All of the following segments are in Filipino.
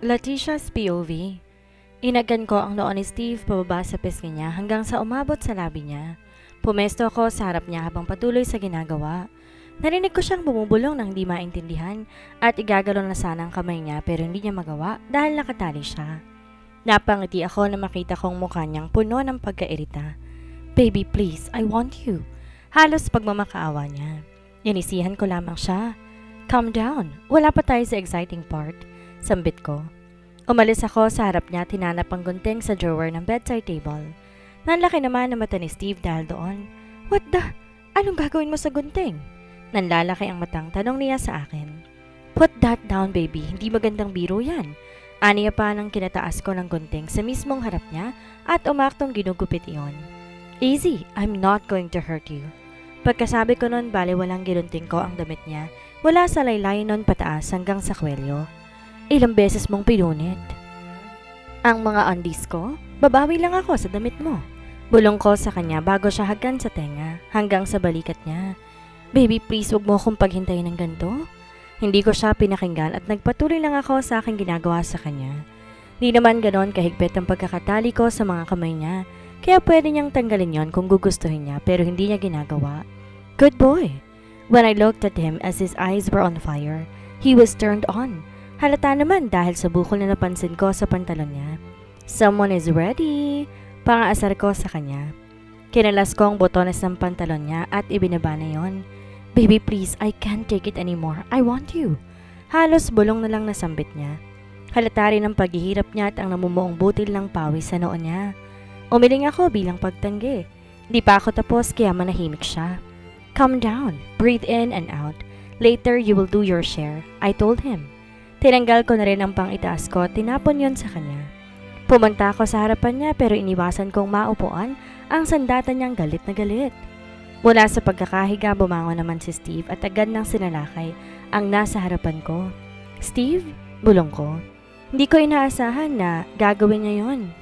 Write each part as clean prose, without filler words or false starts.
Letitia's POV. Inagan ko ang noo ni Steve pababa sa pisngi niya hanggang sa umabot sa labi niya. Pumesto ako sa harap niya habang patuloy sa ginagawa. Narinig ko siyang bumubulong ng hindi maintindihan at igagalon na sana ang kamay niya pero hindi niya magawa dahil nakatali siya. Napangiti ako na makita kong mukha niyang puno ng pagkairita. "Baby, please, I want you." Halos pagmamakaawa niya. Inisihan ko lamang siya. "Calm down, wala pa tayo sa exciting part." Sambit ko. Umalis ako sa harap niya at hinanap ang gunting sa drawer ng bedside table. Nanlaki naman ang mata ni Steve dahil doon. "What the? Anong gagawin mo sa gunting?" Nanlalaki ang matang tanong niya sa akin. "Put that down, baby. Hindi magandang biro yan." Aniya pa nang kinataas ko ng gunting sa mismong harap niya at umaktong ginugupit iyon. "Easy, I'm not going to hurt you." Pagkasabi ko nun, baliwalang ginunting ko ang damit niya mula sa laylayin nun pataas hanggang sa kwelyo. "Ilang beses mong pinunit ang mga undies ko? Babawi lang ako sa damit mo." Bulong ko sa kanya bago siya hagan sa tenga hanggang sa balikat niya. "Baby, please, wag mo akong paghintayin ng ganito." Hindi ko siya pinakinggan at nagpatuloy lang ako sa aking ginagawa sa kanya. Di naman ganon kahigpit ang pagkakatali ko sa mga kamay niya, kaya pwede niyang tanggalin yon kung gugustuhin niya pero hindi niya ginagawa. Good boy! When I looked at him as his eyes were on fire, he was turned on. Halata naman dahil sa bukol na napansin ko sa pantalon niya. "Someone is ready!" Pangaasar ko sa kanya. Kinalas ko ang botones ng pantalon niya at ibinaba na yon. "Baby, please, I can't take it anymore. I want you." Halos bulong na lang nasambit niya. Halata rin ang paghihirap niya at ang namumuong butil ng pawis sa noo niya. Umiling ako bilang pagtanggi. Di pa ako tapos kaya manahimik siya. "Calm down. Breathe in and out. Later, you will do your share," I told him. Tinanggal ko na rin ang pang-itaas ko at tinapon yon sa kanya. Pumunta ako sa harapan niya pero iniwasan kong maupuan ang sandatan niyang galit na galit. Mula sa pagkakahiga, bumangon naman si Steve at agad nang sinalakay ang nasa harapan ko. "Steve?" Bulong ko. Hindi ko inaasahan na gagawin niya yon.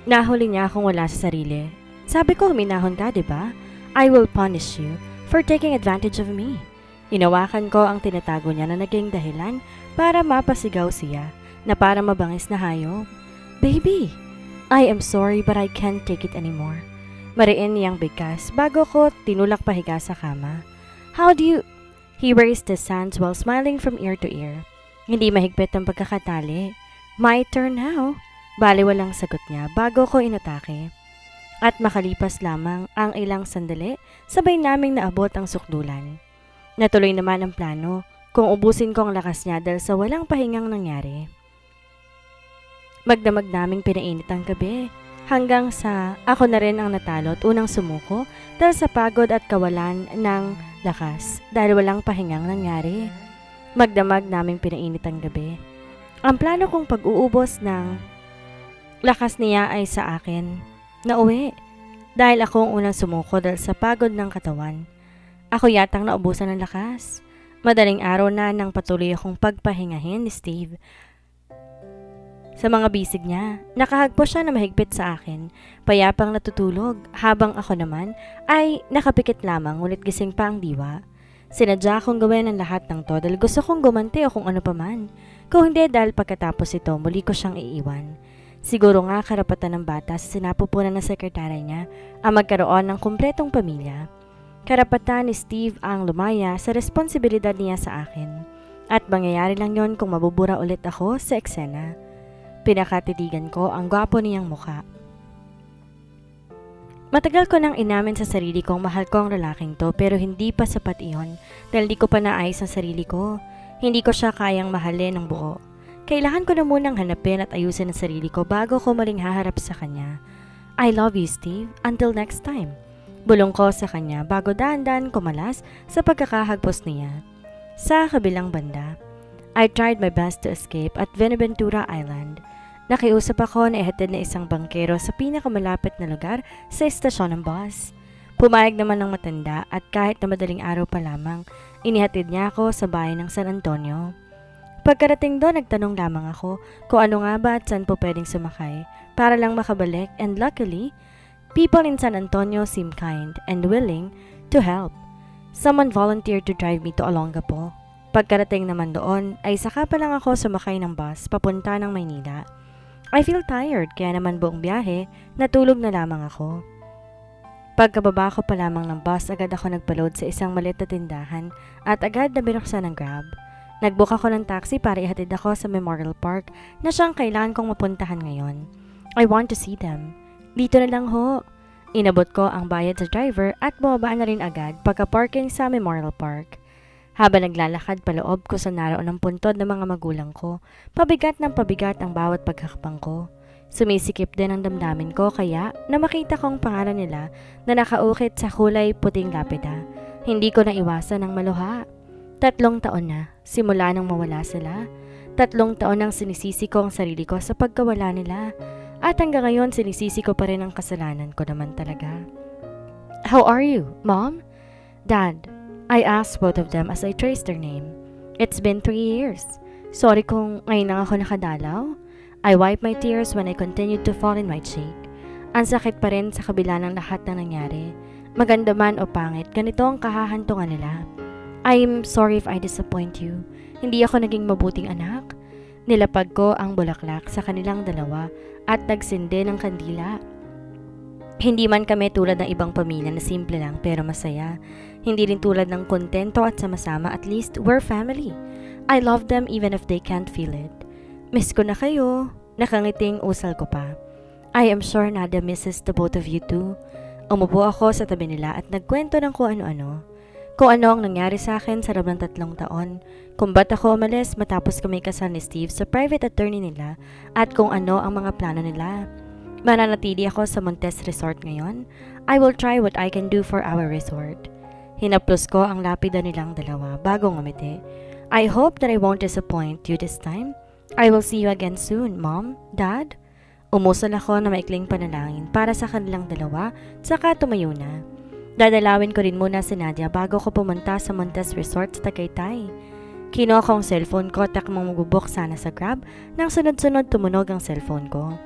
Nahuli niya akong wala sa sarili. "Sabi ko huminahon ka, diba? I will punish you for taking advantage of me." Hinawakan ko ang tinatago niya na naging dahilan para mapasigaw siya na para mabangis na hayop. "Baby, I am sorry but I can't take it anymore." Mariin niyang bigkas bago ko tinulak pahiga sa kama. "How do you..." He raised his hands while smiling from ear to ear. Hindi mahigpit ang pagkakatali. "My turn now." Baliwalang sagot niya bago ko inatake. At makalipas lamang ang ilang sandali, sabay naming naabot ang sukdulan. Natuloy naman ang plano kung ubusin ko ang lakas niya dahil sa walang pahingang nangyari. Magdamag naming pinainit ang gabi hanggang sa ako na rin ang natalo at unang sumuko dahil sa pagod at kawalan ng lakas dahil walang pahingang nangyari. Magdamag naming pinainit ang gabi. Ang plano kong pag-uubos ng lakas niya ay sa akin na uwi dahil ako ang unang sumuko dahil sa pagod ng katawan. Ako yatang naubusan ng lakas. Madaling araw na nang patuloy akong pagpahingahin ni Steve. Sa mga bisig niya, nakahagpo siya na mahigpit sa akin, payapang natutulog, habang ako naman ay nakapikit lamang ngunit gising pa ang diwa. Sinadya akong gawin ang lahat ng to dahil gusto kong gumanti o kung ano paman. Kung hindi dahil pagkatapos ito, muli ko siyang iiwan. Siguro nga karapatan ng bata sa sinapupunan ng sekretary niya ang magkaroon ng kumpletong pamilya. Karapatan ni Steve ang lumaya sa responsibilidad niya sa akin. At mangyayari lang yon kung mabubura ulit ako sa eksena. Pinakatitigan ko ang gwapo niyang mukha. Matagal ko nang inamin sa sarili kong mahal ko ang lalaking to pero hindi pa sapat iyon dahil di ko pa naayos ang sarili ko. Hindi ko siya kayang mahalin ng buo. Kailangan ko na munang hanapin at ayusin ang sarili ko bago ko maling haharap sa kanya. "I love you, Steve. Until next time." Bulong ko sa kanya bago dahan-dahan kumalas sa pagkakahagpos niya. Sa kabilang banda, I tried my best to escape at Buenaventura Island. Nakiusap ako na ihatid na isang bangkero sa pinakamalapit na lugar sa estasyon ng bus. Pumayag naman ng matanda at kahit na madaling araw pa lamang, inihatid niya ako sa bayan ng San Antonio. Pagkarating doon, nagtanong lamang ako kung ano nga ba at saan po pwedeng sumakay para lang makabalik, and luckily, people in San Antonio seemed kind and willing to help. Someone volunteered to drive me to Olongapo. Pagkarating naman doon ay saka pa lang ako sumakay ng bus papunta ng Maynila. I feel tired kaya naman buong biyahe natulog na lamang ako. Pagkababa ko pa lamang ng bus agad ako nagpaload sa isang maliit na tindahan at agad na binuksan ng Grab. Nagbook ako ng taxi para ihatid ako sa Memorial Park na siyang kailangan kong mapuntahan ngayon. I want to see them. Dito na lang ho. Inabot ko ang bayad sa driver at bumaba na rin agad pagka-parking sa Memorial Park. Habang naglalakad paloob ko sa naroon ng puntod ng mga magulang ko, pabigat ng pabigat ang bawat pagkakapang ko. Sumisikip din ang damdamin ko kaya na makita kong pangalan nila na nakaukit sa kulay puting lapida. Hindi ko naiwasan ang maluha. 3 taon na, simula nang mawala sila. 3 taon nang sinisisi ko ang sarili ko sa pagkawala nila. At hanggang ngayon sinisisi ko pa rin ang kasalanan ko naman talaga. How are you, Mom? Dad? I asked both of them as I traced their name. It's been 3 years. Sorry kung ngayon lang ako nakadalaw. I wiped my tears when I continued to fall in my cheek. Ang sakit pa rin sa kabila ng lahat na nangyari. Maganda man o pangit, ganito ang kahahantungan nila. I'm sorry if I disappoint you. Hindi ako naging mabuting anak. Nilapag ko ang bulaklak sa kanilang dalawa at nagsindi ng kandila. Hindi man kami tulad ng ibang pamilya na simple lang pero masaya. Hindi rin tulad ng kontento at sama-sama, at least we're family. I love them even if they can't feel it. Miss ko na kayo. Nakangiting usal ko pa. I am sure Nadia misses the both of you too. Umupo ako sa tabi nila at nagkwento ng kung ano-ano. Kung ano ang nangyari sa akin sa loob ng 3 taon. Kung ba't ako umalis matapos kami kasal ni Steve sa private attorney nila at kung ano ang mga plano nila. Mananatili ako sa Montes Resort ngayon. I will try what I can do for our resort. Hinaplos ko ang lapida nilang dalawa bago ngumiti. I hope that I won't disappoint you this time. I will see you again soon, Mom, Dad. Umusal ako na maikling panalangin para sa kanilang dalawa, saka tumayo na. Dadalawin ko rin muna si Nadia bago ko pumunta sa Montes Resort sa Tagaytay. Kinuha ko ang cellphone ko at takmang magbubok sana sa Grab nang sunod-sunod tumunog ang cellphone ko.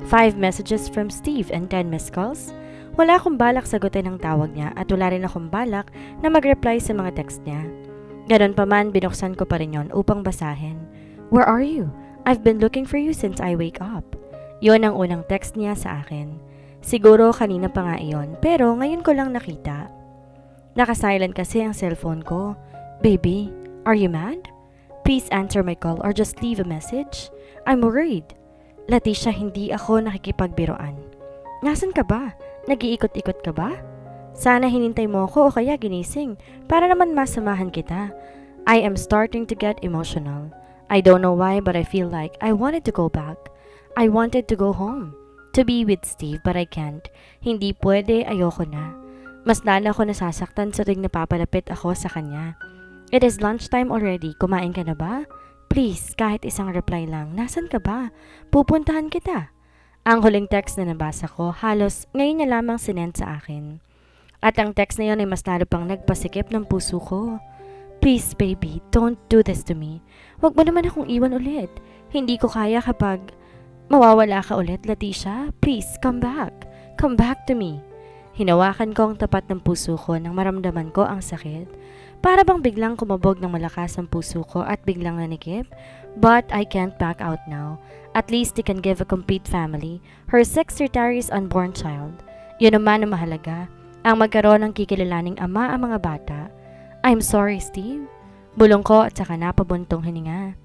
5 messages from Steve and 10 missed calls. Wala akong balak sagutin ang tawag niya at wala rin akong balak na mag-reply sa mga text niya. Ganon pa man, binuksan ko pa rin yon upang basahin. Where are you? I've been looking for you since I wake up. Yon ang unang text niya sa akin. Siguro kanina pa nga iyon, pero ngayon ko lang nakita. Naka-silent kasi ang cellphone ko. Baby, are you mad? Please answer my call or just leave a message. I'm worried. Leticia, hindi ako nakikipagbiroan. Nasaan ka ba? Nag-iikot-ikot ka ba? Sana hinintay mo ako o kaya ginising para naman masamahan kita. I am starting to get emotional. I don't know why but I feel like I wanted to go back. I wanted to go home. To be with Steve but I can't. Hindi pwede, ayoko na. Mas lalo ako nasasaktan sa tuwing napapalapit ako sa kanya. It is lunchtime already. Kumain ka na ba? Please, kahit isang reply lang. Nasaan ka ba? Pupuntahan kita. Ang huling text na nabasa ko, halos ngayon niya lamang sinend sa akin. At ang text na yun ay mas lalo pang nagpasikip ng puso ko. Please, baby, don't do this to me. Huwag mo naman akong iwan ulit. Hindi ko kaya kapag mawawala ka ulit, Leticia. Please, come back. Come back to me. Hinawakan ko ang tapat ng puso ko nang maramdaman ko ang sakit. Para bang biglang kumabog ng malakas ang puso ko at biglang nanikip. But I can't back out now. At least he can give a complete family, her 6 retirees unborn child. Yun naman ang mahalaga, ang magkaroon ng kikilalaning ama ang mga bata. I'm sorry, Steve. Bulong ko at saka napabuntong hininga.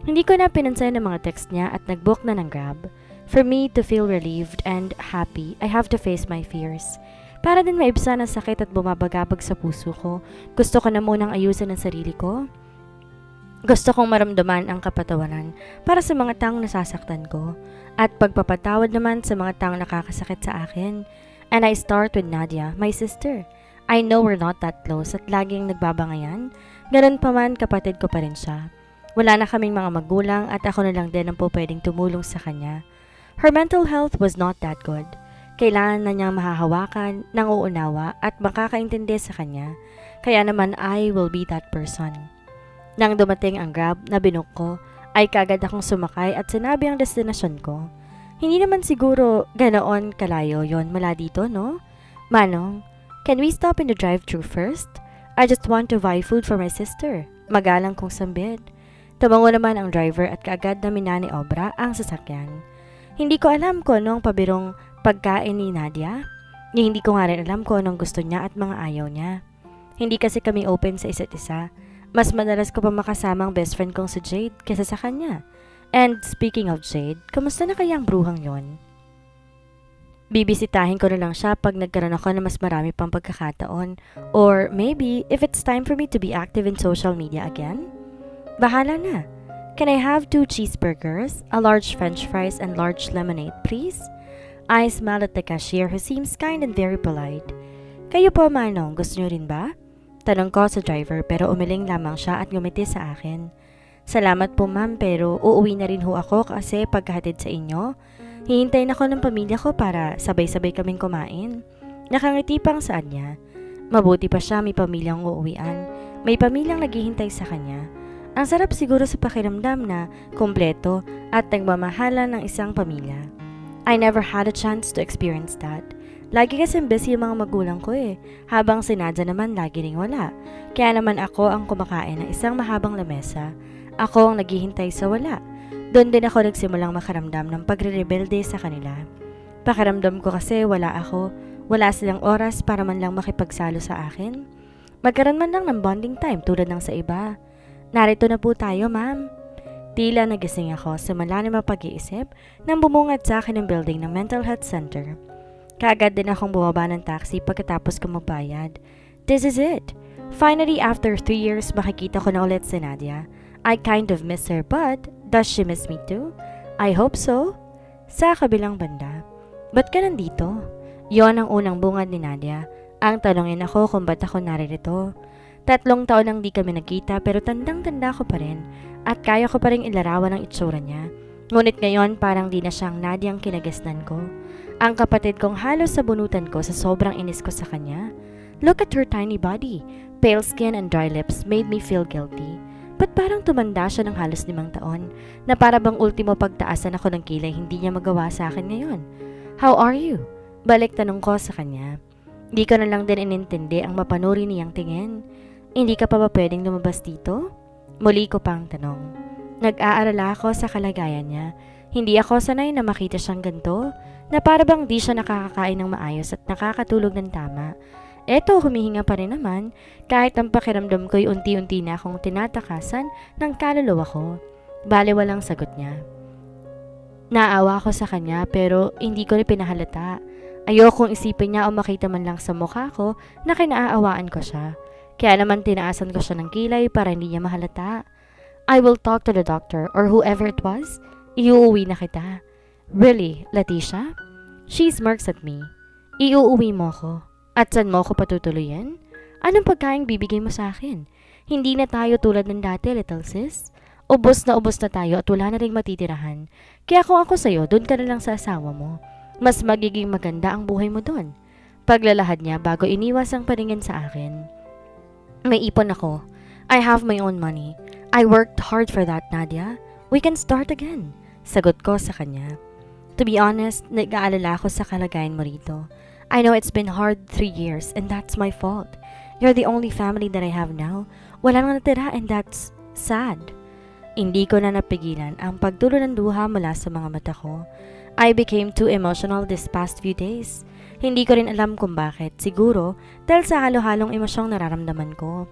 Hindi ko na pinansin ang mga text niya at nagbook na ng Grab. For me to feel relieved and happy, I have to face my fears. Para din maibsan ang sakit at bumabagabag sa puso ko, gusto ko na munang ayusin ang sarili ko. Gusto kong maramdaman ang kapatawaran para sa mga taong nasasaktan ko at pagpapatawad naman sa mga taong nakakasakit sa akin. And I start with Nadia, my sister. I know we're not that close at laging nagbabangayan. Ganun pa man, kapatid ko pa rin siya. Wala na kaming mga magulang at ako na lang din ang po pwedeng tumulong sa kanya. Her mental health was not that good. Kailangan na niyang mahahawakan, nanguunawa at makakaintindi sa kanya. Kaya naman I will be that person. Nang dumating ang Grab na binook ko, ay kagad akong sumakay at sinabi ang destinasyon ko. Hindi naman siguro ganoon kalayo yon mula dito, no? Manong, can we stop in the drive-thru first? I just want to buy food for my sister. magalang kong sambit. Tumango naman ang driver at kaagad na minani obra ang sasakyan. Hindi ko alam kung anong pabirong pagkain ni Nadia. Hindi ko nga rin alam kung anong gusto niya at mga ayaw niya. Hindi kasi kami open sa isa't isa. Mas madalas ko pa makasamang best friend kong si Jade kaysa sa kanya. And speaking of Jade, kamusta na kaya ang bruhang yon? Bibisitahin ko na lang siya pag nagkaroon ako ng mas marami pang pagkakataon. Or maybe if it's time for me to be active in social media again. Bahala na. Can I have 2 cheeseburgers, a large french fries, and large lemonade, please? I smiled at the cashier who seems kind and very polite. Kayo po, Manong, gusto niyo rin ba? Tanong ko sa driver pero umiling lamang siya at ngumiti sa akin. Salamat po ma'am pero uuwi na rin ho ako kasi pagkahatid sa inyo. Hihintayin ako ng pamilya ko para sabay-sabay kaming kumain. Nakangiti pang saan niya. Mabuti pa siya may pamilyang uuwian. May pamilyang naghihintay sa kanya. Ang sarap siguro sa pakiramdam na kumpleto at nagmamahala ng isang pamilya. I never had a chance to experience that. Lagi kasing busy yung mga magulang ko habang si Nadia naman lagi ring wala. Kaya naman ako ang kumakain ng isang mahabang lamesa. Ako ang naghihintay sa wala. Doon din ako nagsimulang makaramdam ng pagre-rebelde sa kanila. Pakiramdam ko kasi wala ako, wala silang oras para man lang makipagsalo sa akin. Magkaroon man lang ng bonding time tulad ng sa iba. Narito na po tayo, ma'am. Tila nagising ako sa malalim na pag-iisip nang bumungad sa akin ng building ng mental health center. Kaagad din akong bumaba ng taxi pagkatapos ko magbayad. This is it. Finally, after 3 years, makikita ko na ulit si Nadia. I kind of miss her, but does she miss me too? I hope so. Sa kabilang banda, ba't ka nandito? Yon ang unang bungad ni Nadia. Ang tanongin ako kung ba't ako naririto. 3 taon nang di kami nagkita pero tandang-tanda ko pa rin at kaya ko pa rin ilarawan ang itsura niya. Ngunit ngayon parang di na siyang Nadia ang kinagisnan ko. Ang kapatid kong halos sabunutan ko sa sobrang inis ko sa kanya. Look at her tiny body. Pale skin and dry lips made me feel guilty. Ba't parang tumanda siya ng halos 5 taon na para bang ultimo pagtaasan ako ng kilay hindi niya magawa sa akin ngayon? How are you? Balik tanong ko sa kanya. Di ko na lang din inintindi ang mapanuri niyang tingin. Hindi ka pa ba pwedeng lumabas dito? Muli ko pang tanong. Nag-aalala ako sa kalagayan niya. Hindi ako sanay na makita siyang ganito, na para bang di siya nakakakain ng maayos at nakakatulog ng tama. Eto, humihinga pa rin naman, kahit ang pakiramdam ko'y unti-unti na akong tinatakasan ng kaluluwa ko. Bale walang sagot niya. Naawa ako sa kanya pero hindi ko rin pinahalata. Ayokong isipin niya o makita man lang sa mukha ko na kinaaawaan ko siya. Kaya naman tinaasan ko siya ng kilay para hindi niya mahalata. I will talk to the doctor or whoever it was. Iuuwi na kita. Really, Leticia? She smirks at me. Iuuwi mo ko. At saan mo ko patutuloyin? Anong pagkain bibigay mo sa akin? Hindi na tayo tulad ng dati, little sis. Ubos na tayo at wala na ring matitirahan. Kaya kung ako sa'yo, doon ka na lang sa asawa mo. Mas magiging maganda ang buhay mo doon. Paglalahad niya bago iniwas ang paningin sa akin. May ipon ako. I have my own money. I worked hard for that, Nadia. We can start again. Sagot ko sa kanya. To be honest, nag-aalala ako sa kalagayan mo rito. I know it's been hard 3 years and that's my fault. You're the only family that I have now. Wala nang natira and that's sad. Hindi ko na napigilan ang pagdulo ng luha mula sa mga mata ko. I became too emotional this past few days. Hindi ko rin alam kung bakit. Siguro dahil sa halo-halong emosyong nararamdaman ko.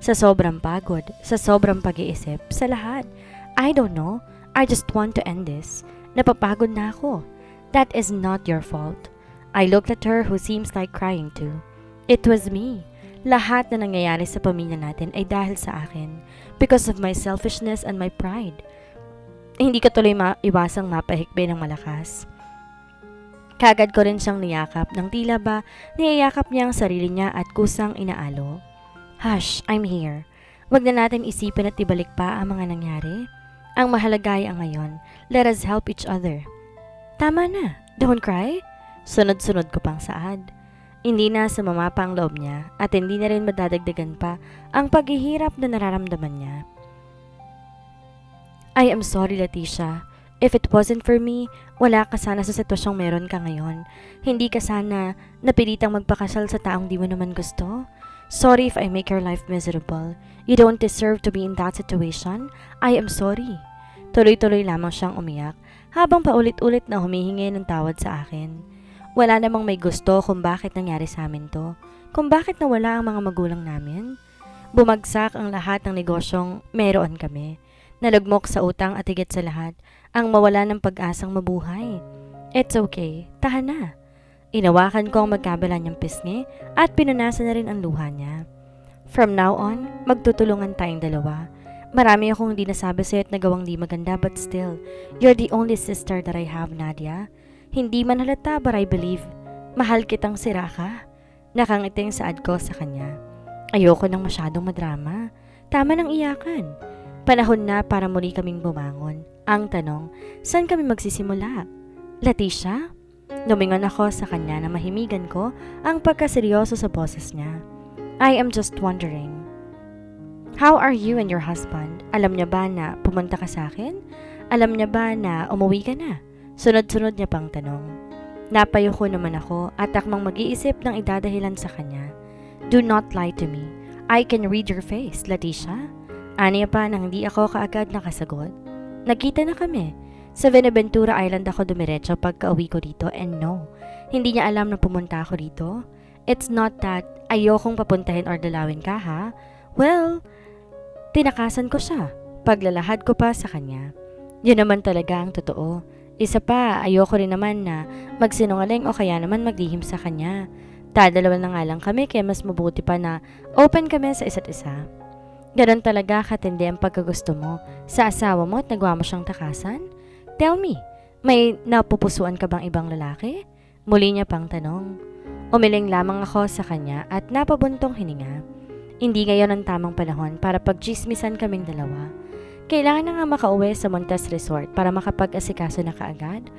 Sa sobrang pagod, sa sobrang pag-iisip, sa lahat. I don't know. I just want to end this. Napapagod na ako. That is not your fault. I looked at her who seems like crying too. It was me. Lahat na nangyayari sa pamilya natin ay dahil sa akin. Because of my selfishness and my pride. Hindi ko tuloy iwasang mapahikbi ng malakas. Kagad ko rin siyang niyakap nang tila ba niyayakap niya ang sarili niya at kusang inaalo. Hush, I'm here. Wag na natin isipin at ibalik pa ang mga nangyari. Ang mahalaga ay ang ngayon. Let us help each other. Tama na. Don't cry. Sunod-sunod ko pang saad. Hindi na sumama pa ang loob niya at hindi na rin madadagdagan pa ang paghihirap na nararamdaman niya. I am sorry, Leticia. If it wasn't for me, wala ka sana sa sitwasyong meron ka ngayon. Hindi ka sana napilitang magpakasal sa taong di mo naman gusto. Sorry if I make your life miserable. You don't deserve to be in that situation. I am sorry. Tuloy-tuloy lamang siyang umiyak habang paulit-ulit na humihingi ng tawad sa akin. Wala namang may gusto kung bakit nangyari sa amin to, kung bakit nawala ang mga magulang namin. Bumagsak ang lahat ng negosyong meron kami. Nalugmok sa utang at higit sa lahat, ang mawala ng pag-asang mabuhay. It's okay, tahan na. Inawakan ko ang magkabala niyang pisngi at pinunasan na rin ang luha niya. From now on, magtutulungan tayong dalawa. Marami akong hindi nasabi sa'yo at nagawang di maganda, but still, you're the only sister that I have, Nadia. Hindi man halata, but I believe, mahal kitang sira ka. Nakangiting saad ko sa kanya. Ayoko nang masyadong madrama. Tama ng iyakan. Panahon na para muli kaming bumangon. Ang tanong, saan kami magsisimula? Leticia? Lumingon ako sa kanya na mahimigan ko ang pagkaseryoso sa boses niya. I am just wondering, how are you and your husband? Alam niya ba na pumunta ka sa akin? Alam niya ba na umuwi ka na? Sunod-sunod niya pang tanong. Napayuko naman ako at akmang mag-iisip ng idadahilan sa kanya. Do not lie to me. I can read your face, Leticia. Aniya pa nang hindi ako kaagad nakasagot. Nagkita na kami. Sa Veneventura Island ako dumiretso pagka-uwi ko dito, and no, hindi niya alam na pumunta ako dito. It's not that ayokong papuntahin or dalawin ka, ha? Well, tinakasan ko siya. Paglalahad ko pa sa kanya. Yun naman talaga ang totoo. Isa pa, ayoko rin naman na magsinungaling o kaya naman maglihim sa kanya. Dadalawa na nga lang kami kaya mas mabuti pa na open kami sa isa't isa. Ganon talaga katindi ang pagkagusto mo sa asawa mo at nagawa mo siyang takasan? Tell me, may napupusuan ka bang ibang lalaki? Muli niya pang tanong. Umiling lamang ako sa kanya at napabuntong hininga. Hindi ngayon ang tamang panahon para pagchismisan kaming dalawa. Kailangan na nga makauwi sa Montes Resort para makapag-asikaso na kaagad.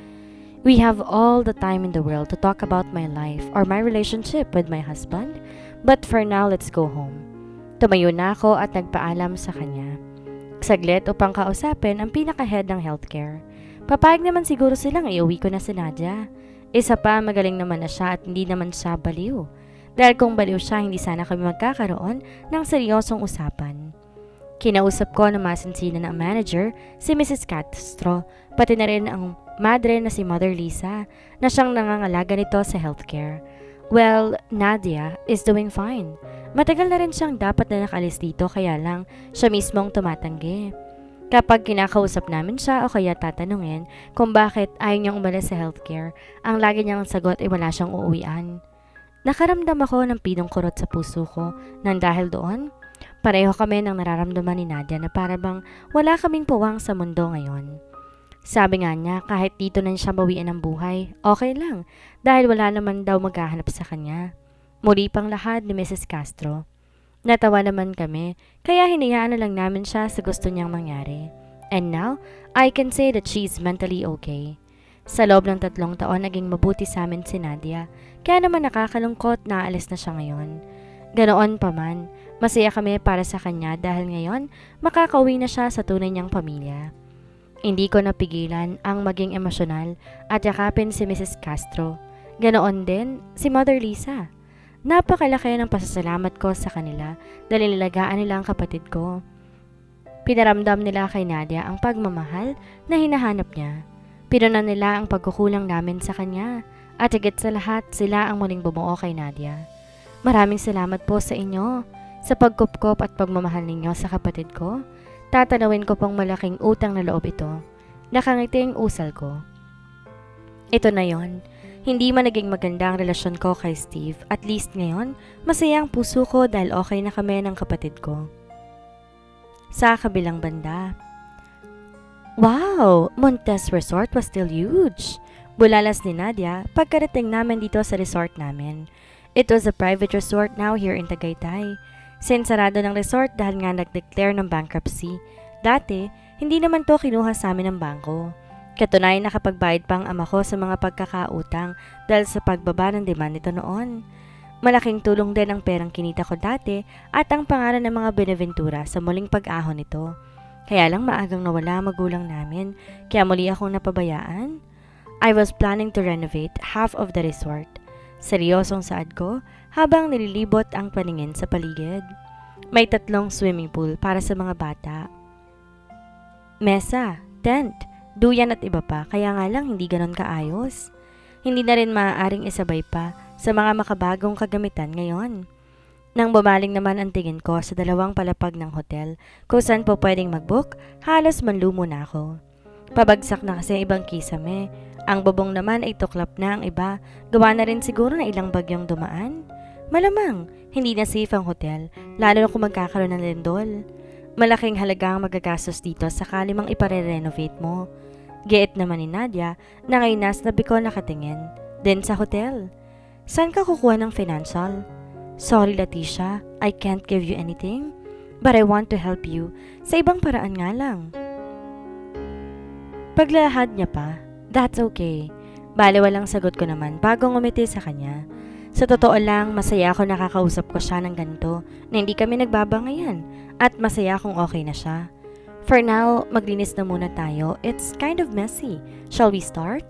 We have all the time in the world to talk about my life or my relationship with my husband, but for now, let's go home. Tumayo na ako at nagpaalam sa kanya. Saglit upang kausapin ang pinaka-head ng healthcare. Papayag naman siguro silang iuwi ko na si Nadia. Isa pa, magaling naman na siya at hindi naman siya baliw. Dahil kung baliw siya, hindi sana kami magkakaroon ng seryosong usapan. Kinausap ko na masinsinan ng manager, si Mrs. Castro, pati na rin ang madre na si Mother Lisa, na siyang nangangalaga nito sa healthcare. Well, Nadia is doing fine. Matagal na rin siyang dapat na nakalis dito kaya lang siya mismong tumatanggi. Kapag kinakausap namin siya o kaya tatanungin kung bakit ayaw niyang umalis sa healthcare, ang lagi niyang sagot ay wala siyang uuwian. Nakaramdam ako ng pinong kurot sa puso ko nang dahil doon, pareho kami ng nararamdaman ni Nadia na para bang wala kaming puwang sa mundo ngayon. Sabi nga niya kahit dito na siya bawian ng buhay, okay lang dahil wala naman daw maghahanap sa kanya. Muli pang lahat ni Mrs. Castro. Natawa naman kami, kaya hinayaan na lang namin siya sa gusto niyang mangyari. And now, I can say that she's mentally okay. Sa loob ng 3 taon, naging mabuti sa amin si Nadia, kaya naman nakakalungkot na aalis na siya ngayon. Ganoon pa man, masaya kami para sa kanya dahil ngayon, makakauwi na siya sa tunay niyang pamilya. Hindi ko napigilan ang maging emosyonal at yakapin si Mrs. Castro. Ganoon din si Mother Lisa. Napakalaki ng pasasalamat ko sa kanila dahil nilagaan nila ang kapatid ko. Pinaramdam nila kay Nadia ang pagmamahal na hinahanap niya. Pinunan nila ang pagkukulang namin sa kanya at higit sa lahat sila ang muling bumuo kay Nadia. Maraming salamat po sa inyo sa pagkupkop at pagmamahal ninyo sa kapatid ko. Tatanawin ko pang malaking utang na loob ito. Nakangiting usal ko. Ito na yon. Hindi man naging maganda ang relasyon ko kay Steve, at least ngayon, masaya ang puso ko dahil okay na kami ng kapatid ko. Sa kabilang banda, wow! Montes Resort was still huge! Bulalas ni Nadia pagkarating namin dito sa resort namin. It was a private resort now here in Tagaytay. Sinsarado ng resort dahil nga nag-declare ng bankruptcy. Dati, hindi naman to kinuha sa amin ng bangko. Katunayan nakapagbayad pa ang ama ko sa mga pagkakautang dahil sa pagbaba ng demand nito noon. Malaking tulong din ang perang kinita ko dati at ang pangalan ng mga Beneventura sa muling pag-ahon nito. Kaya lang maagang nawala magulang namin, kaya muli akong napabayaan. I was planning to renovate half of the resort. Seryosong saad ko habang nililibot ang paningin sa paligid. May 3 swimming pool para sa mga bata. Mesa, tent, duyan at iba pa, kaya nga lang hindi ganon kaayos. Hindi na rin maaaring isabay pa sa mga makabagong kagamitan ngayon. Nang bumaling naman ang tingin ko sa 2 palapag ng hotel kung saan po pwedeng mag-book, halos manlumo na ako. Pabagsak na kasi ibang kisame. Ang bubong naman ay tuklap na ang iba, gawa na rin siguro na ilang bagyong dumaan. Malamang, hindi na safe ang hotel, lalo na kung magkakaroon ng lindol. Malaking halaga ang magagastos dito sakali mang ipare-renovate mo. Giit naman ni Nadia na ngayon nasa tabi ko nakatingin, din sa hotel. Saan ka kukuha ng financial? Sorry Leticia, I can't give you anything, but I want to help you. Sa ibang paraan nga lang. Paglalahad niya pa, that's okay. Bale walang sagot ko naman bago ngumiti sa kanya. Sa totoo lang, masaya ako nakakausap ko siya ng ganito na hindi kami nagbabangayan at masaya kung okay na siya. For now, maglinis na muna tayo. It's kind of messy. Shall we start?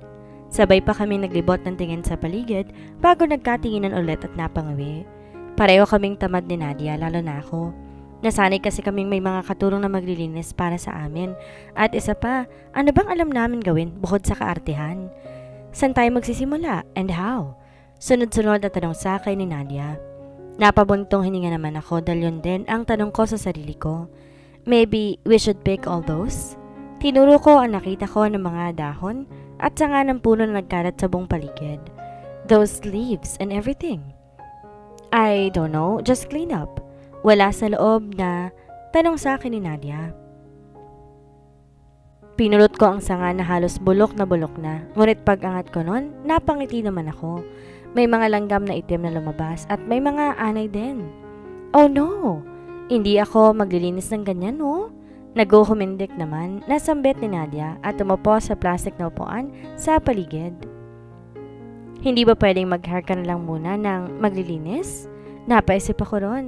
Sabay pa kami naglibot ng tingin sa paligid bago nagkatinginan ulit at napangawi. Pareho kaming tamad ni Nadia, lalo na ako. Nasanay kasi kaming may mga katulong na maglilinis para sa amin. At isa pa, ano bang alam namin gawin bukod sa kaartehan? Saan tayo magsisimula and how? Sunod-sunod na tanong sa akin ni Nadia. Napabuntong hininga naman ako dahil yun din ang tanong ko sa sarili ko. Maybe we should pick all those? Tinuro ko ang nakita ko ng mga dahon at sanga ng puno na nagkalat sa buong paligid. Those leaves and everything. I don't know, just clean up. Wala sa loob na tanong sa akin ni Nadia. Pinulot ko ang sanga na halos bulok na, ngunit pag-angat ko nun, napangiti naman ako. May mga langgam na itim na lumabas at may mga anay din. Oh no! Hindi ako maglilinis ng ganyan, no? Nag-humindik naman, nasambit ni Nadia at tumapo sa plastic na upuan sa paligid. Hindi ba pwedeng mag-hair ka na lang muna ng maglilinis? Napaisip ako ron.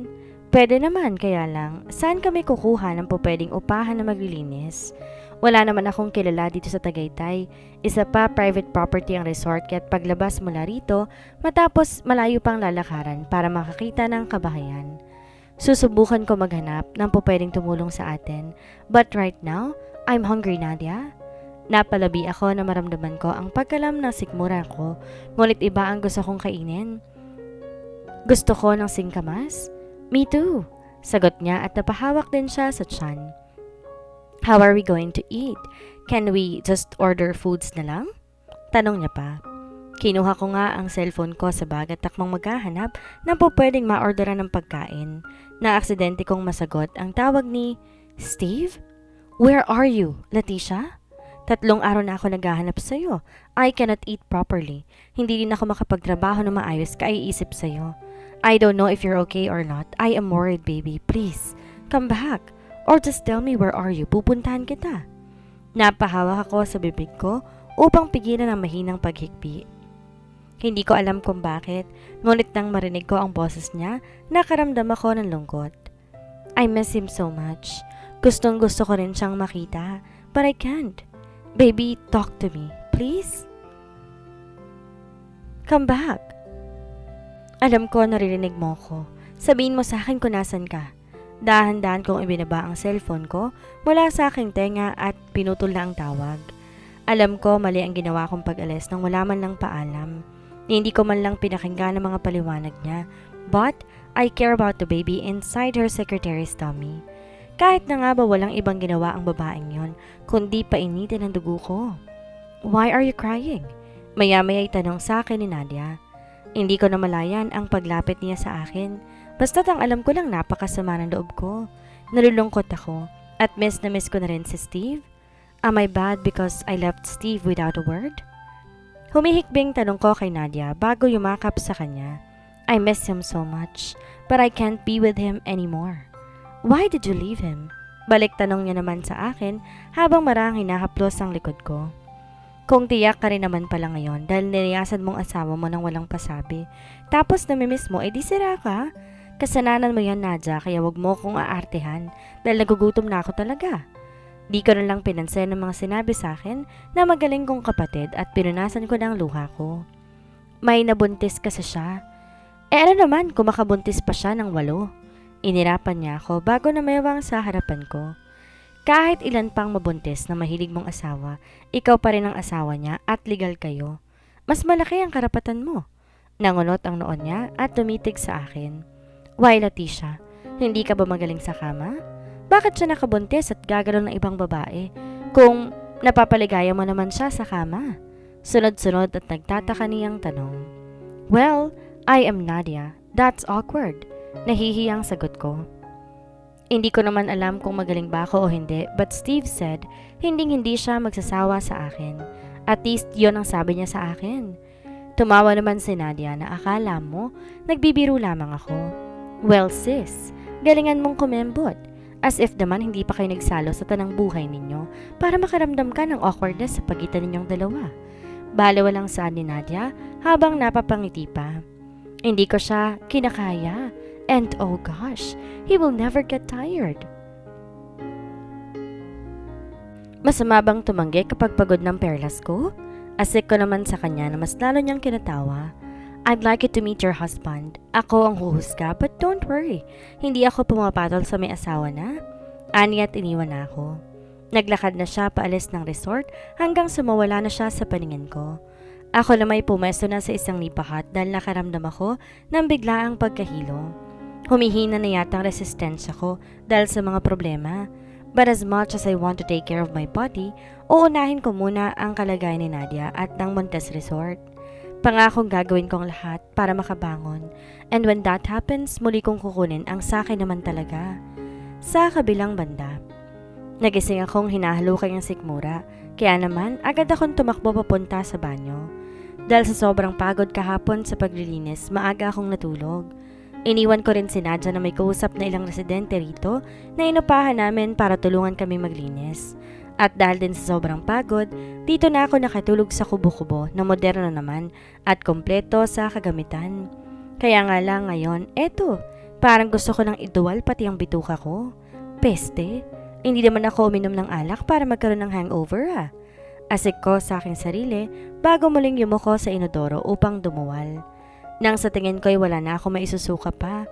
Pwede naman, kaya lang, saan kami kukuha ng pwedeng upahan na maglilinis? Wala naman akong kilala dito sa Tagaytay. Isa pa, private property ang resort kaya't paglabas mula rito, matapos malayo pang lalakaran para makakita ng kabahayan. Susubukan ko maghanap ng pwedeng tumulong sa atin. But right now, I'm hungry, Nadia. Napalabi ako na maramdaman ko ang pagkalam ng sikmura ko, ngunit iba ang gusto kong kainin. Gusto ko ng singkamas? Me too, sagot niya at napahawak din siya sa tiyan. How are we going to eat? Can we just order foods na lang? Tanong niya pa. Kinuha ko nga ang cellphone ko sa bag at takmang maghahanap ng pwedeng ma-orderan ng pagkain. Na aksidente kong masagot ang tawag ni Steve? Where are you, Leticia? 3 araw na ako naghahanap sa'yo. I cannot eat properly. Hindi rin ako makapagtrabaho na maayos kaiisip sa'yo. I don't know if you're okay or not. I am worried, baby. Please, come back. Or just tell me where are you. Pupuntahan kita. Napahawak ako sa bibig ko upang pigilan ang mahinang paghikbi. Hindi ko alam kung bakit, ngunit nang marinig ko ang boses niya, nakaramdam ako ng lungkot. I miss him so much. Gustong gusto ko rin siyang makita, but I can't. Baby, talk to me, please. Come back. Alam ko naririnig mo ko. Sabihin mo sa akin kung nasan ka. Dahan-dahan kong ibinaba ang cellphone ko mula sa aking tenga at pinutol na ang tawag. Alam ko mali ang ginawa kong pag-alis nang wala man lang paalam. Hindi ko man lang pinakinggan ang mga paliwanag niya. But I care about the baby inside her secretary's tummy. Kahit na nga ba walang ibang ginawa ang babaeng yon, kundi painitin ang dugo ko. Why are you crying? Maya-maya'y tanong sa akin ni Nadia. Hindi ko namalayan ang paglapit niya sa akin. Basta't ang alam ko lang napakasama ng loob ko. Nalulungkot ako at miss na miss ko na rin si Steve. Am I bad because I left Steve without a word? Humihikbing tanong ko kay Nadia bago yumakap sa kanya. I miss him so much, but I can't be with him anymore. Why did you leave him? Balik tanong niya naman sa akin habang marang hinahaplos ang likod ko. Kung tiyak ka rin naman pala ngayon dahil niliyasan mong asawa mo nang walang pasabi. Tapos namimiss mo, di sira ka. Kasalanan mo yan, Nadia, kaya wag mo kong aartehan dahil nagugutom na ako talaga. Di ko na lang pinansin ng mga sinabi sa akin na magaling kong kapatid at pinunasan ko ng luha ko. may nabuntis kasi siya. Ano naman kung makabuntis pa siya ng 8? Inirapan niya ako bago na mayawang sa harapan ko. Kahit ilan pang mabuntis na mahilig mong asawa, ikaw pa rin ang asawa niya at legal kayo. Mas malaki ang karapatan mo. Nangunot ang noon niya at tumitig sa akin. Why, Leticia? Hindi ka ba magaling sa kama? Bakit siya nakabuntis at gagalaw ng ibang babae kung napapaligaya mo naman siya sa kama? Sunod-sunod at nagtataka niyang tanong. Well, I am Nadia. That's awkward. Nahihiyang sagot ko. Hindi ko naman alam kung magaling ba ako o hindi, but Steve said hindi siya magsasawa sa akin. At least yon ang sabi niya sa akin. Tumawa naman si Nadia na akala mo nagbibiro lamang ako. Well sis, galingan mong kumembot. As if naman hindi pa kayo nagsalo sa tanang buhay ninyo para makaramdam ka ng awkwardness sa pagitan ninyong dalawa. Baliw lang saan ni Nadia habang napapangiti pa. Hindi ko siya kinakaya. And oh gosh, he will never get tired. Masama bang tumanggi kapag pagod ng perlas ko? Asik ko naman sa kanya na mas lalo niyang kinatawa. I'd like you to meet your husband. Ako ang huhusga, but don't worry. Hindi ako pumapatol sa may asawa na. Ani at iniwan na ako. Naglakad na siya paalis ng resort hanggang sumawala na siya sa paningin ko. Ako na may pumesto na sa isang nipahat dahil nakaramdam ako ng biglaang pagkahilo. Humihina na yata ang resistensya ko dahil sa mga problema. But as much as I want to take care of my body, uunahin ko muna ang kalagayan ni Nadia at ng Montes Resort. Pangakong gagawin ko ang lahat para makabangon. And when that happens, muli kong kukunin ang sakin naman talaga. Sa kabilang banda, nagising akong hinahalukay ang sikmura, kaya naman agad akong tumakbo papunta sa banyo. Dahil sa sobrang pagod kahapon sa paglilinis, maaga akong natulog. Iniwan ko rin si Nadia na may kausap na ilang residente rito na inupahan namin para tulungan kami maglinis. At dahil din sa sobrang pagod, dito na ako nakatulog sa kubo-kubo na moderno naman at kompleto sa kagamitan. Kaya nga lang ngayon, eto, parang gusto ko nang iduwal pati ang bituka ko. Peste, hindi naman ako uminom ng alak para magkaroon ng hangover ah. Asik ko sa aking sarili bago muling yumuko sa inodoro upang dumuwal. Nang sa tingin ko'y wala na ako maisusuka pa,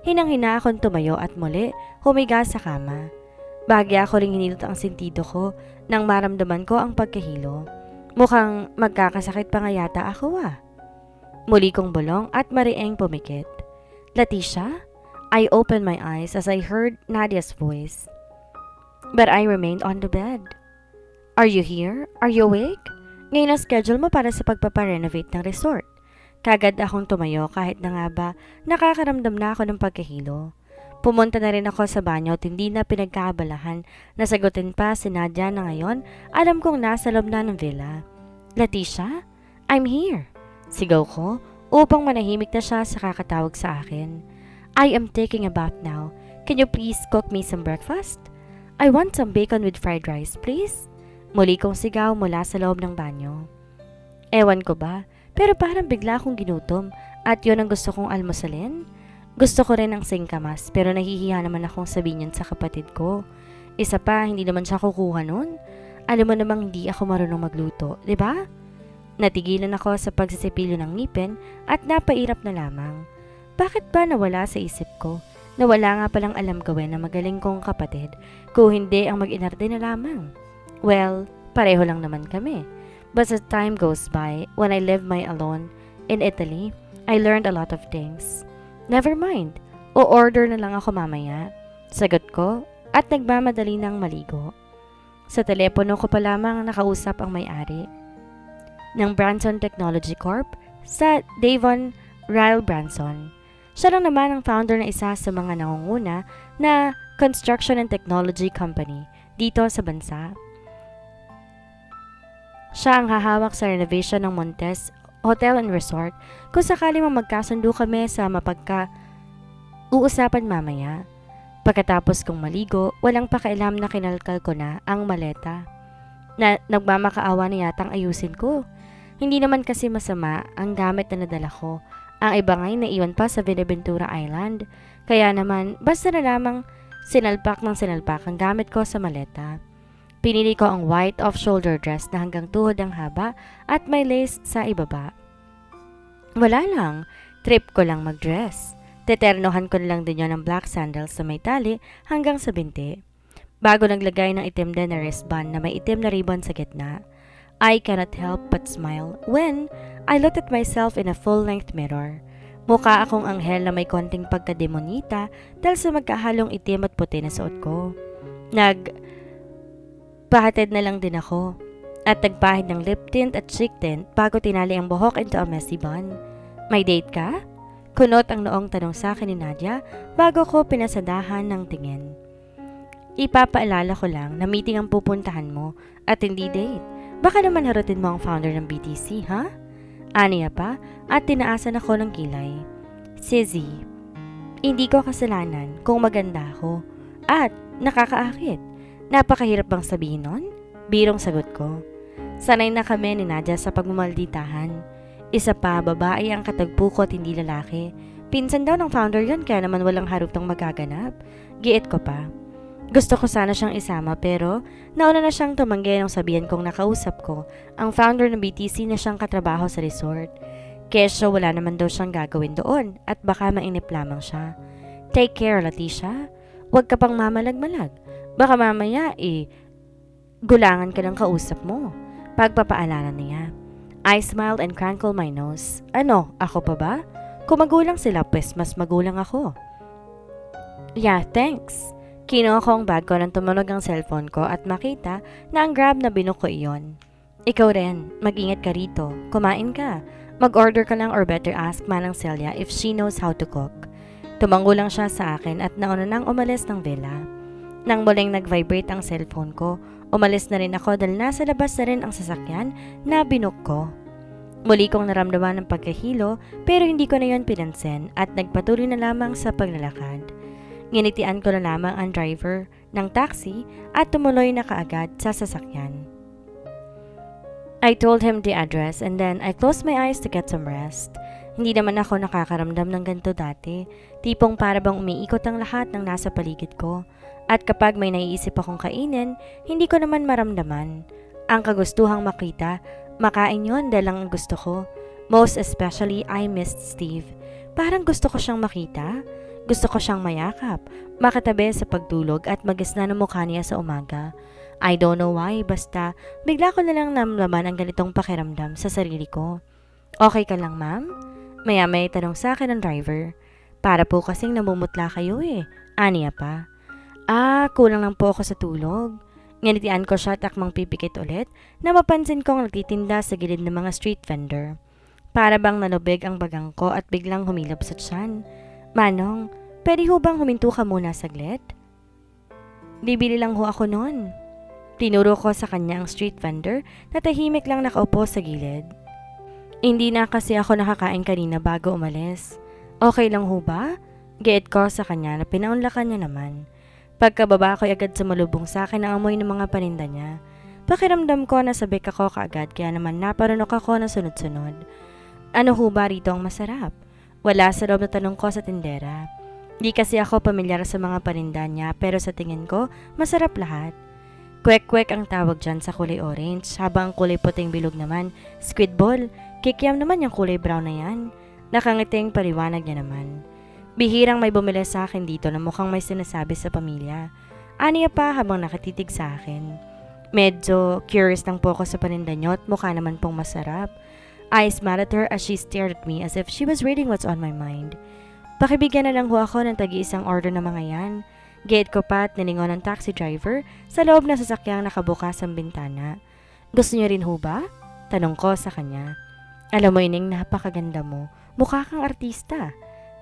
hinang-hina akong tumayo at muli humiga sa kama. Bagya ako ring hinilot ang sentido ko nang maramdaman ko ang pagkahilo. Mukhang magkakasakit pa nga yata ako ah. Muli kong bulong at marieng pumikit. Leticia? I opened my eyes as I heard Nadia's voice. But I remained on the bed. Are you here? Are you awake? Ngayon ang schedule mo para sa pagpaparenovate ng resort. Kagad akong tumayo kahit na nga ba nakakaramdam na ako ng pagkahilo. Pumunta na rin ako sa banyo at hindi na pinagkaabalahan na sagutin pa si Nadia na ngayon alam kong nasa loob na ng villa. Leticia? I'm here. Sigaw ko upang manahimik na siya sa kakatawag sa akin. I am taking a bath now. Can you please cook me some breakfast? I want some bacon with fried rice, please. Muli kong sigaw mula sa loob ng banyo. Ewan ko ba? Pero parang bigla akong ginutom at yun ang gusto kong almusalin. Gusto ko rin ang singkamas pero nahihiya naman akong sabihin yun sa kapatid ko. Isa pa, hindi naman siya kukuha nun. Alam mo namang hindi ako marunong magluto, di ba? Natigilan ako sa pagsisipilyo ng ngipin at napairap na lamang. Bakit ba nawala sa isip ko? Nawala nga palang alam gawin na magaling kong kapatid kung hindi ang mag-inarte na lamang. Well, pareho lang naman kami. But as time goes by, when I lived my alone in Italy, I learned a lot of things. Never mind, o-order na lang ako mamaya. Sagot ko at nagmamadali ng maligo. Sa telepono ko pa lamang nakausap ang may-ari ng Branson Technology Corp sa Davon Ryle Branson. Siya lang naman ang founder ng isa sa mga nangunguna na construction and technology company dito sa bansa. Siya ang hahawak sa renovation ng Montes Hotel and Resort kung sakali mang magkasundo kami sa uusapan mamaya. Pagkatapos kong maligo, walang pakialam na kinalkal ko na ang maleta. Na nagmamakaawa na yatang ayusin ko. Hindi naman kasi masama ang gamit na nadala ko. Ang iba nga'y naiwan pa sa Buenaventura Island. Kaya naman, basta na lamang sinalpak ng sinalpak ang gamit ko sa maleta. Pinili ko ang white off-shoulder dress na hanggang tuhod ang haba at may lace sa ibaba. Wala lang, trip ko lang mag-dress. Teternohan ko na lang din yon ng black sandals na may tali hanggang sa binti. Bago naglagay ng itim din na wristband na may itim na ribbon sa gitna. I cannot help but smile when I looked at myself in a full-length mirror. Mukha akong anghel na may konting pagkademonita dahil sa magkahalong itim at puti na suot ko. Nagpahatid na lang din ako at nagpahid ng lip tint at cheek tint bago tinali ang buhok into a messy bun. May date ka? Kunot ang noong tanong sa akin ni Nadia bago ko pinasadahan ng tingin. Ipapaalala ko lang na meeting ang pupuntahan mo at hindi date. Baka naman harutin mo ang founder ng BTC, ha? Aniya pa at tinaasan ako ng kilay. Sizzy, hindi ko kasalanan kung maganda ako at nakakaakit. Napakahirap bang sabihin nun? Birong sagot ko. Sanay na kami ni Nadia sa pagmamalditahan. Isa pa, babae ang katagpo ko at hindi lalaki. Pinsan daw ng founder yon kaya naman walang harupang magaganap. Giit ko pa. Gusto ko sana siyang isama pero nauna na siyang tumanggi nung sabihan kong nakausap ko ang founder ng BTC na siyang katrabaho sa resort. Kesyo wala naman daw siyang gagawin doon at baka mainip lamang siya. Take care, Leticia. Huwag ka pang mamalag-malag. Baka mamaya gulangan ka ng kausap mo. Pagpapaalala niya. I smiled and crinkled my nose. Ano, ako pa ba? Kung magulang sila, pues mas magulang ako. Yeah, thanks. Kinuha ko ang bag ko nang tumunog ang cellphone ko at makita na ang Grab na binuko iyon. Ikaw rin, mag-ingat ka rito. Kumain ka. Mag-order ka lang or better ask Manang Celia if she knows how to cook. Tumango lang siya sa akin at nauna nang umalis ng villa. Nang muling nag-vibrate ang cellphone ko, umalis na rin ako dahil nasa labas na rin ang sasakyan na binook ko. Muli kong naramdaman ng pagkahilo pero hindi ko na yon pinansin at nagpatuloy na lamang sa paglalakad. Nginitian ko na lamang ang driver ng taxi at tumuloy na kaagad sa sasakyan. I told him the address and then I closed my eyes to get some rest. Hindi naman ako nakakaramdam ng ganito dati, tipong para bang umiikot ang lahat ng nasa paligid ko. At kapag may naiisip akong kainin, hindi ko naman maramdaman. Ang kagustuhang makita, makain yon dahil ang gusto ko. Most especially, I missed Steve. Parang gusto ko siyang makita. Gusto ko siyang mayakap, makatabi sa pagtulog at magisna ng mukha niya sa umaga. I don't know why, basta bigla ko na lang namlaman ang ganitong pakiramdam sa sarili ko. Okay ka lang, ma'am? Maya-may tanong sa akin ng driver. Para po kasing namumutla kayo Aniya pa. Kulang lang po ako sa tulog. Nganitian ko siya at akmang pipikit ulit na mapansin kong nagtitinda sa gilid ng mga street vendor. Para bang nalubig ang bagang ko at biglang humilap sa tiyan. Manong, pwede ho bang huminto ka muna saglit? Bibili lang ho ako noon. Tinuro ko sa kanya ang street vendor na tahimik lang nakaupo sa gilid. Hindi na kasi ako nakakain kanina bago umalis. Okay lang ho ba? Giit ko sa kanya na pinaunlakan niya naman. Pagkababa ko'y agad sumalubong sa akin ang amoy ng mga paninda niya. Pakiramdam ko na sabik ako kaagad kaya naman naparunok ako na sunod-sunod. Ano ho ba rito ang masarap? Wala sa loob na tanong ko sa tindera. Di kasi ako pamilyar sa mga paninda niya pero sa tingin ko, masarap lahat. Kwek-kwek ang tawag dyan sa kulay orange habang ang kulay puting bilog naman, squid ball. Kikiam naman yung kulay brown na yan. Nakangiting paliwanag niya naman. Bihirang may bumili sa akin dito na mukhang may sinasabi sa pamilya. Aniya pa habang nakatitig sa akin. Medyo curious lang po ako sa paninda niyo at mukha naman pong masarap. I smiled at her as she stared at me as if she was reading what's on my mind. Pakibigyan na lang ho ako ng tagi-isang order na mga yan. Gate ko pa at nilingon ng taxi driver sa loob na sasakyang nakabukas ang bintana. Gusto niyo rin ho ba? Tanong ko sa kanya. Alam mo ining napakaganda mo. Mukha kang artista.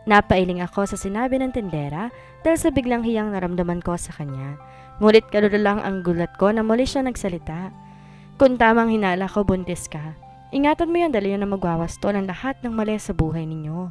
Napailing ako sa sinabi ng tindera dahil sa biglang hiyang naramdaman ko sa kanya. Ngunit kalula lang ang gulat ko na muli siya nagsalita. Kung tamang hinala ko, buntis ka. Ingatan mo yan dahil yun na magwawasto ng lahat ng mali sa buhay ninyo.